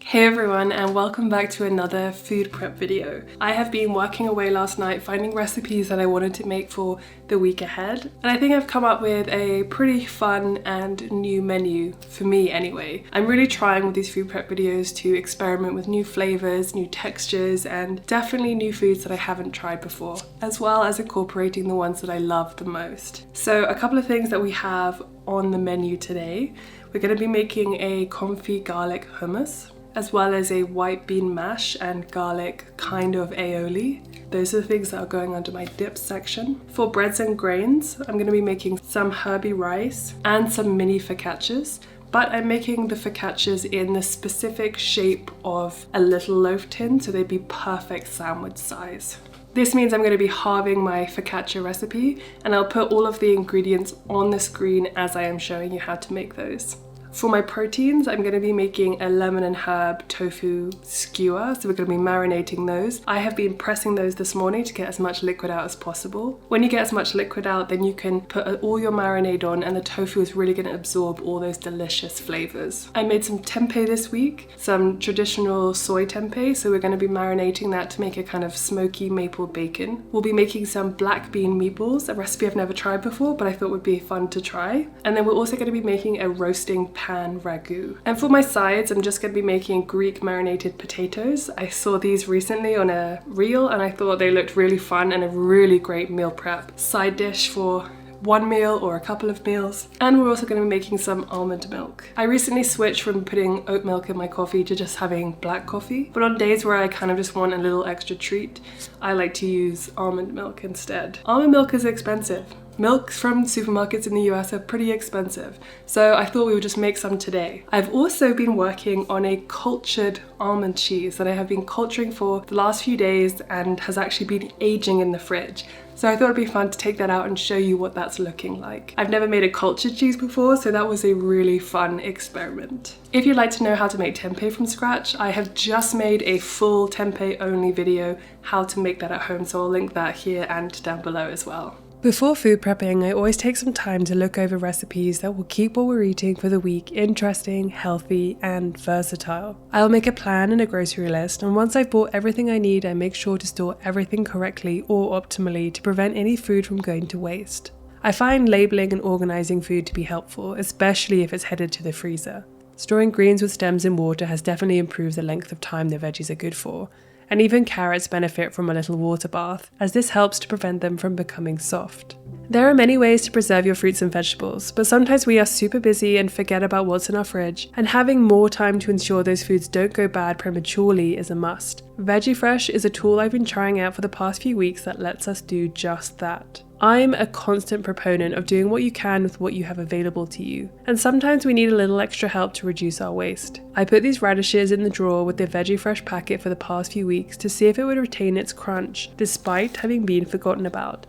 Hey everyone, and welcome back to another food prep video. I have been working away last night finding recipes that I wanted to make for the week ahead, and I think I've come up with a pretty fun and new menu, for me anyway. I'm really trying with these food prep videos to experiment with new flavors, new textures, and definitely new foods that I haven't tried before, as well as incorporating the ones that I love the most. So a couple of things that we have on the menu today. We're going to be making a confit garlic hummus, as well as a white bean mash and garlic kind of aioli. Those are the things that are going under my dips section. For breads and grains, I'm going to be making some herby rice and some mini focaccias, but I'm making the focaccias in the specific shape of a little loaf tin, so they'd be perfect sandwich size. This means I'm going to be halving my focaccia recipe, and I'll put all of the ingredients on the screen as I am showing you how to make those. For my proteins, I'm going to be making a lemon and herb tofu skewer, so we're going to be marinating those. I have been pressing those this morning to get as much liquid out as possible. When you get as much liquid out, then you can put all your marinade on, and the tofu is really going to absorb all those delicious flavors. I made some tempeh this week, some traditional soy tempeh, so we're going to be marinating that to make a kind of smoky maple bacon. We'll be making some black bean meatballs, a recipe I've never tried before, but I thought would be fun to try. And then we're also going to be making a roasting pan ragu. And for my sides, I'm just going to be making Greek marinated potatoes. I saw these recently on a reel and I thought they looked really fun and a really great meal prep side dish for one meal or a couple of meals. And we're also going to be making some almond milk. I recently switched from putting oat milk in my coffee to just having black coffee, but on days where I kind of just want a little extra treat, I like to use almond milk instead. Almond milk is expensive. Milks from supermarkets in the US are pretty expensive, so I thought we would just make some today. I've also been working on a cultured almond cheese that I have been culturing for the last few days and has actually been aging in the fridge. So I thought it'd be fun to take that out and show you what that's looking like. I've never made a cultured cheese before, so that was a really fun experiment. If you'd like to know how to make tempeh from scratch, I have just made a full tempeh only video how to make that at home, so I'll link that here and down below as well. Before food prepping, I always take some time to look over recipes that will keep what we're eating for the week interesting, healthy, and versatile. I'll make a plan and a grocery list, and once I've bought everything I need, I make sure to store everything correctly or optimally to prevent any food from going to waste. I find labeling and organizing food to be helpful, especially if it's headed to the freezer. Storing greens with stems in water has definitely improved the length of time the veggies are good for. And even carrots benefit from a little water bath, as this helps to prevent them from becoming soft. There are many ways to preserve your fruits and vegetables, but sometimes we are super busy and forget about what's in our fridge, and having more time to ensure those foods don't go bad prematurely is a must. VeggieFresh is a tool I've been trying out for the past few weeks that lets us do just that. I'm a constant proponent of doing what you can with what you have available to you, and sometimes we need a little extra help to reduce our waste. I put these radishes in the drawer with the VeggieFresh packet for the past few weeks to see if it would retain its crunch, despite having been forgotten about.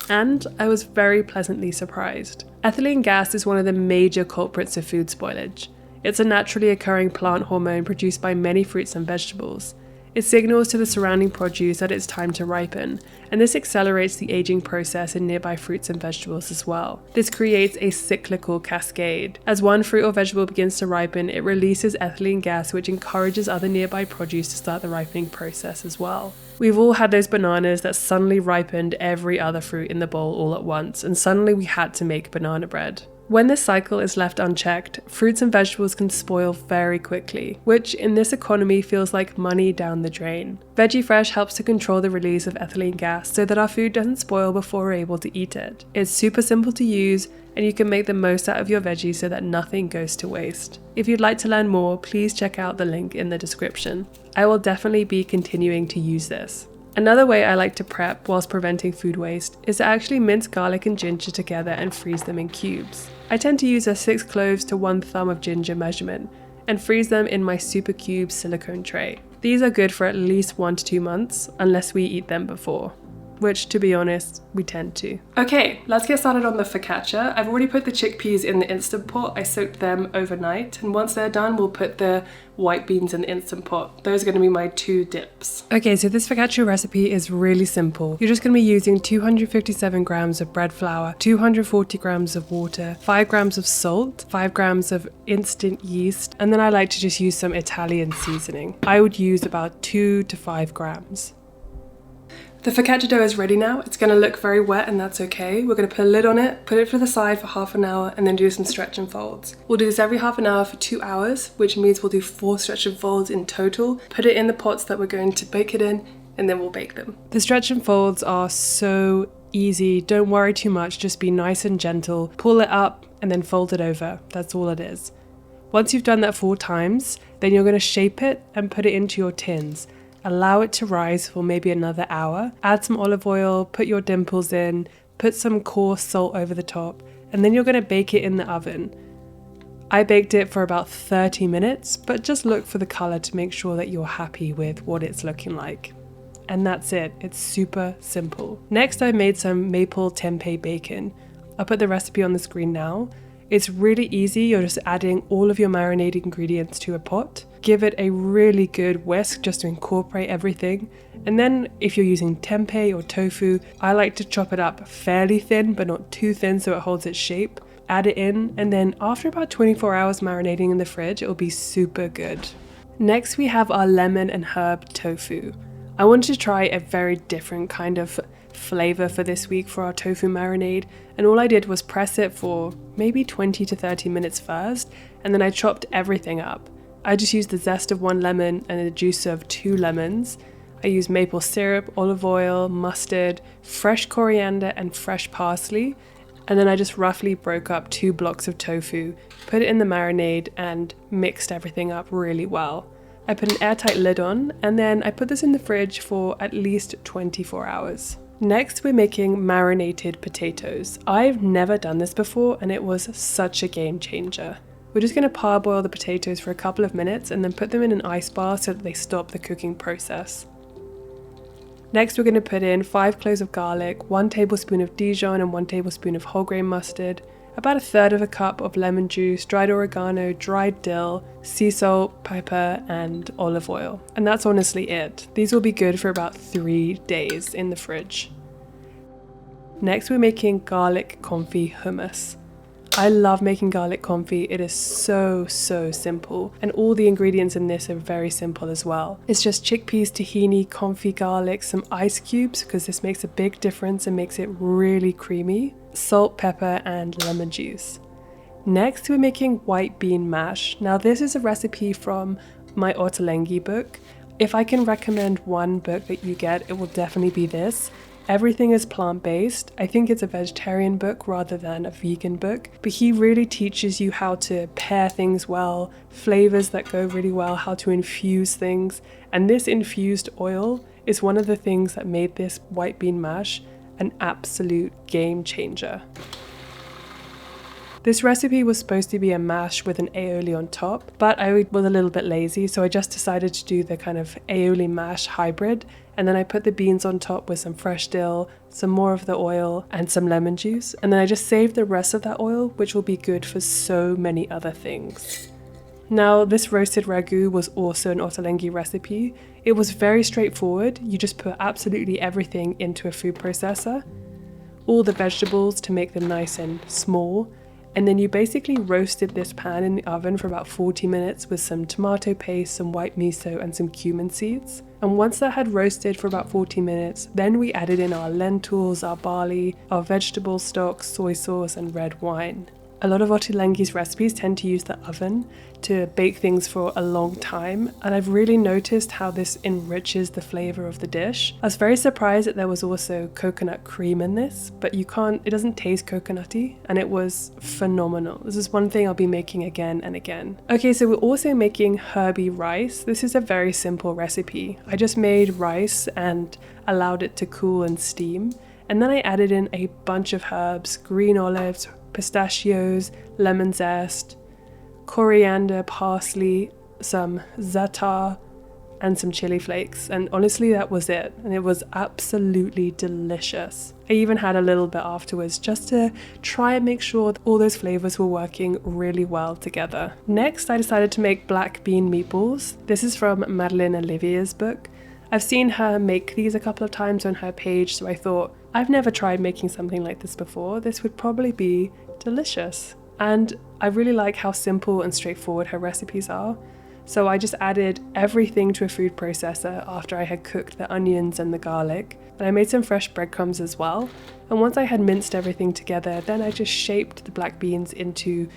And I was very pleasantly surprised. Ethylene gas is one of the major culprits of food spoilage. It's a naturally occurring plant hormone produced by many fruits and vegetables. It signals to the surrounding produce that it's time to ripen, and this accelerates the aging process in nearby fruits and vegetables as well. This creates a cyclical cascade. As one fruit or vegetable begins to ripen, it releases ethylene gas, which encourages other nearby produce to start the ripening process as well. We've all had those bananas that suddenly ripened every other fruit in the bowl all at once, and suddenly we had to make banana bread. When this cycle is left unchecked, fruits and vegetables can spoil very quickly, which in this economy feels like money down the drain. VeggieFresh helps to control the release of ethylene gas so that our food doesn't spoil before we're able to eat it. It's super simple to use, and you can make the most out of your veggies so that nothing goes to waste. If you'd like to learn more, please check out the link in the description. I will definitely be continuing to use this. Another way I like to prep whilst preventing food waste is to actually mince garlic and ginger together and freeze them in cubes. I tend to use a 6 cloves to 1 thumb of ginger measurement and freeze them in my super cube silicone tray. These are good for at least 1 to 2 months, unless we eat them before. which to be honest, we tend to. Okay, let's get started on the focaccia. I've already put the chickpeas in the Instant Pot. I soaked them overnight, and once they're done, we'll put the white beans in the Instant Pot. Those are going to be my 2 dips. Okay, so this focaccia recipe is really simple. You're just going to be using 257 grams of bread flour, 240 grams of water, 5 grams of salt, 5 grams of instant yeast, and then I like to just use some Italian seasoning. I would use about 2 to 5 grams. The focaccia dough is ready now. It's going to look very wet and that's okay. We're going to put a lid on it, put it to the side for half an hour and then do some stretch and folds. We'll do this every half an hour for 2 hours, which means we'll do 4 stretch and folds in total. Put it in the pots that we're going to bake it in and then we'll bake them. The stretch and folds are so easy. Don't worry too much. Just be nice and gentle. Pull it up and then fold it over. That's all it is. Once you've done that 4 times, then you're going to shape it and put it into your tins. Allow it to rise for maybe another hour. Add some olive oil, put your dimples in, put some coarse salt over the top, and then you're going to bake it in the oven. I baked it for about 30 minutes, but just look for the color to make sure that you're happy with what it's looking like. And that's it. It's super simple. Next, I made some maple tempeh bacon. I'll put the recipe on the screen now. It's really easy. You're just adding all of your marinated ingredients to a pot. Give it a really good whisk just to incorporate everything. And then if you're using tempeh or tofu, I like to chop it up fairly thin, but not too thin so it holds its shape. Add it in, and then after about 24 hours marinating in the fridge, it will be super good. Next, we have our lemon and herb tofu. I wanted to try a very different kind of flavor for this week for our tofu marinade, and all I did was press it for maybe 20 to 30 minutes first, and then I chopped everything up. I just used the zest of 1 lemon and the juice of 2 lemons. I used maple syrup, olive oil, mustard, fresh coriander and fresh parsley, and then I just roughly broke up 2 blocks of tofu, put it in the marinade and mixed everything up really well. I put an airtight lid on, and then I put this in the fridge for at least 24 hours. Next, we're making marinated potatoes. I've never done this before and it was such a game changer. We're just going to parboil the potatoes for a couple of minutes and then put them in an ice bath so that they stop the cooking process. Next, we're going to put in 5 cloves of garlic, 1 tablespoon of Dijon and 1 tablespoon of whole grain mustard, about 1/3 of a cup of lemon juice, dried oregano, dried dill, sea salt, pepper, and olive oil. And that's honestly it. These will be good for about 3 days in the fridge. Next, we're making garlic confit hummus. I love making garlic confit. It is so simple, and all the ingredients in this are very simple as well. It's just chickpeas, tahini, confit garlic, some ice cubes because this makes a big difference and makes it really creamy, salt, pepper, and lemon juice. Next, we're making white bean mash. Now this is a recipe from my ortolenghi book. If I can recommend one book that you get, it will definitely be this. Everything is plant-based. I think it's a vegetarian book rather than a vegan book, but he really teaches you how to pair things well, flavors that go really well, how to infuse things. And this infused oil is one of the things that made this white bean mash an absolute game changer. This recipe was supposed to be a mash with an aioli on top, but I was a little bit lazy, so I just decided to do the kind of aioli mash hybrid, and then I put the beans on top with some fresh dill, some more of the oil, and some lemon juice, and then I just saved the rest of that oil, which will be good for so many other things. Now, this roasted ragu was also an ortolenghi recipe. It was very straightforward. You just put absolutely everything into a food processor, all the vegetables to make them nice and small, and then you basically roasted this pan in the oven for about 40 minutes with some tomato paste, some white miso, and some cumin seeds. And once that had roasted for about 40 minutes, then we added in our lentils, our barley, our vegetable stock, soy sauce, and red wine. A lot of ortolenghi's recipes tend to use the oven to bake things for a long time, and I've really noticed how this enriches the flavor of the dish. I was very surprised that there was also coconut cream in this, but it doesn't taste coconutty, and it was phenomenal. This is one thing I'll be making again and again. Okay, so we're also making herby rice. This is a very simple recipe. I just made rice and allowed it to cool and steam, and then I added in a bunch of herbs, green olives, pistachios, lemon zest, coriander, parsley, some za'atar, and some chili flakes, and honestly that was it, and it was absolutely delicious. I even had a little bit afterwards just to try and make sure that all those flavours were working really well together. Next, I decided to make black bean meatballs. This is from Madeline Olivier's book. I've seen her make these a couple of times on her page, so I thought, I've never tried making something like this before. This would probably be delicious. And I really like how simple and straightforward her recipes are. So I just added everything to a food processor after I had cooked the onions and the garlic. And I made some fresh breadcrumbs as well. And once I had minced everything together, then I just shaped the black beans into,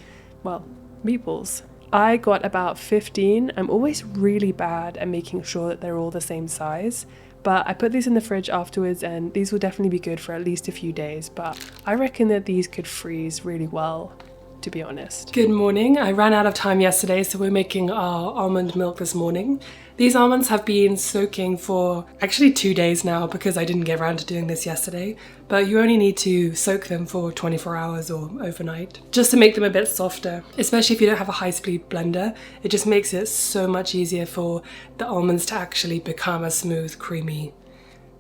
well, meatballs. I got about 15. I'm always really bad at making sure that they're all the same size. But I put these in the fridge afterwards, and these will definitely be good for at least a few days. But I reckon that these could freeze really well, to be honest. Good morning. I ran out of time yesterday, so we're making our almond milk this morning. These almonds have been soaking for actually 2 days now because I didn't get around to doing this yesterday, but you only need to soak them for 24 hours or overnight just to make them a bit softer, especially if you don't have a high-speed blender. It just makes it so much easier for the almonds to actually become a smooth, creamy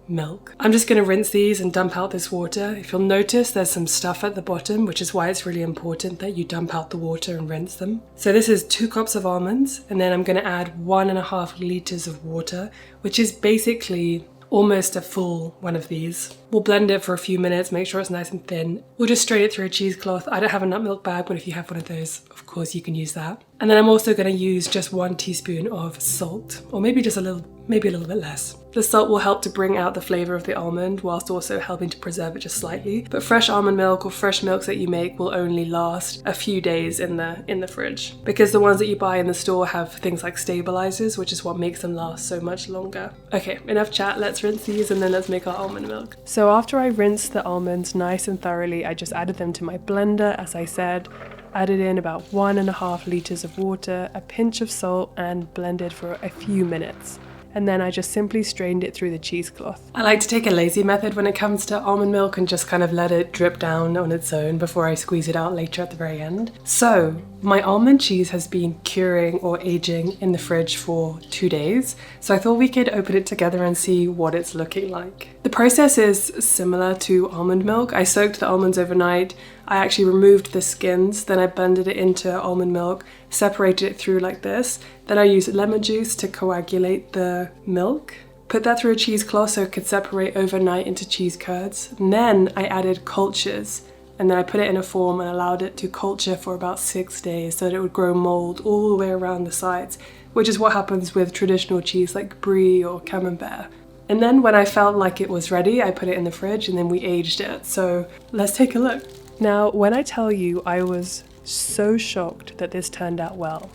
milk. I'm just going to rinse these and dump out this water. If you'll notice, there's some stuff at the bottom, which is why it's really important that you dump out the water and rinse them. So this is 2 cups of almonds, and then I'm going to add 1.5 liters of water, which is basically almost a full one of these. We'll blend it for a few minutes, make sure it's nice and thin. We'll just strain it through a cheesecloth. I don't have a nut milk bag, but if you have one of those, of course you can use that. And then I'm also going to use just 1 teaspoon of salt, or maybe just a little bit less. The salt will help to bring out the flavour of the almond whilst also helping to preserve it just slightly. But fresh almond milk or fresh milks that you make will only last a few days in the fridge, because the ones that you buy in the store have things like stabilizers, which is what makes them last so much longer. Okay, enough chat, let's rinse these and then let's make our almond milk. So after I rinsed the almonds nice and thoroughly, I just added them to my blender, as I said, added in about 1.5 liters of water, a pinch of salt, and blended for a few minutes. And then I just simply strained it through the cheesecloth. I like to take a lazy method when it comes to almond milk and just kind of let it drip down on its own before I squeeze it out later at the very end. So my almond cheese has been curing or aging in the fridge for 2 days, so I thought we could open it together and see what it's looking like. The process is similar to almond milk. I soaked the almonds overnight. I actually removed the skins, then I blended it into almond milk, separated it through like this. Then I used lemon juice to coagulate the milk. Put that through a cheesecloth so it could separate overnight into cheese curds. And then I added cultures, and then I put it in a form and allowed it to culture for about 6 days so that it would grow mold all the way around the sides, which is what happens with traditional cheese like brie or camembert. And then when I felt like it was ready, I put it in the fridge and then we aged it. So let's take a look. Now, when I tell you I was so shocked that this turned out well,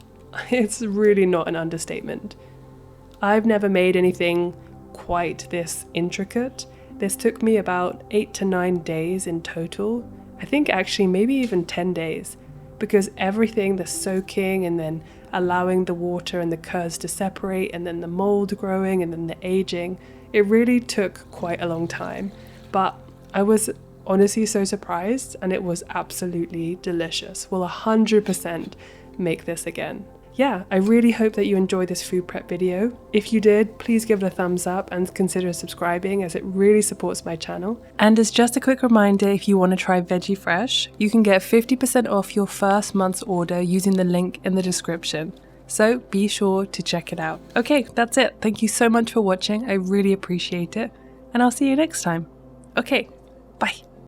it's really not an understatement. I've never made anything quite this intricate. This took me about 8 to 9 days in total. I think actually maybe even 10 days, because everything, the soaking and then allowing the water and the curds to separate and then the mold growing and then the aging, it really took quite a long time. But I was honestly so surprised, and it was absolutely delicious. We'll 100% make this again. Yeah, I really hope that you enjoyed this food prep video. If you did, please give it a thumbs up and consider subscribing, as it really supports my channel. And as just a quick reminder, if you want to try Veggie Fresh, you can get 50% off your first month's order using the link in the description. So be sure to check it out. Okay, that's it. Thank you so much for watching. I really appreciate it. And I'll see you next time. Okay, bye.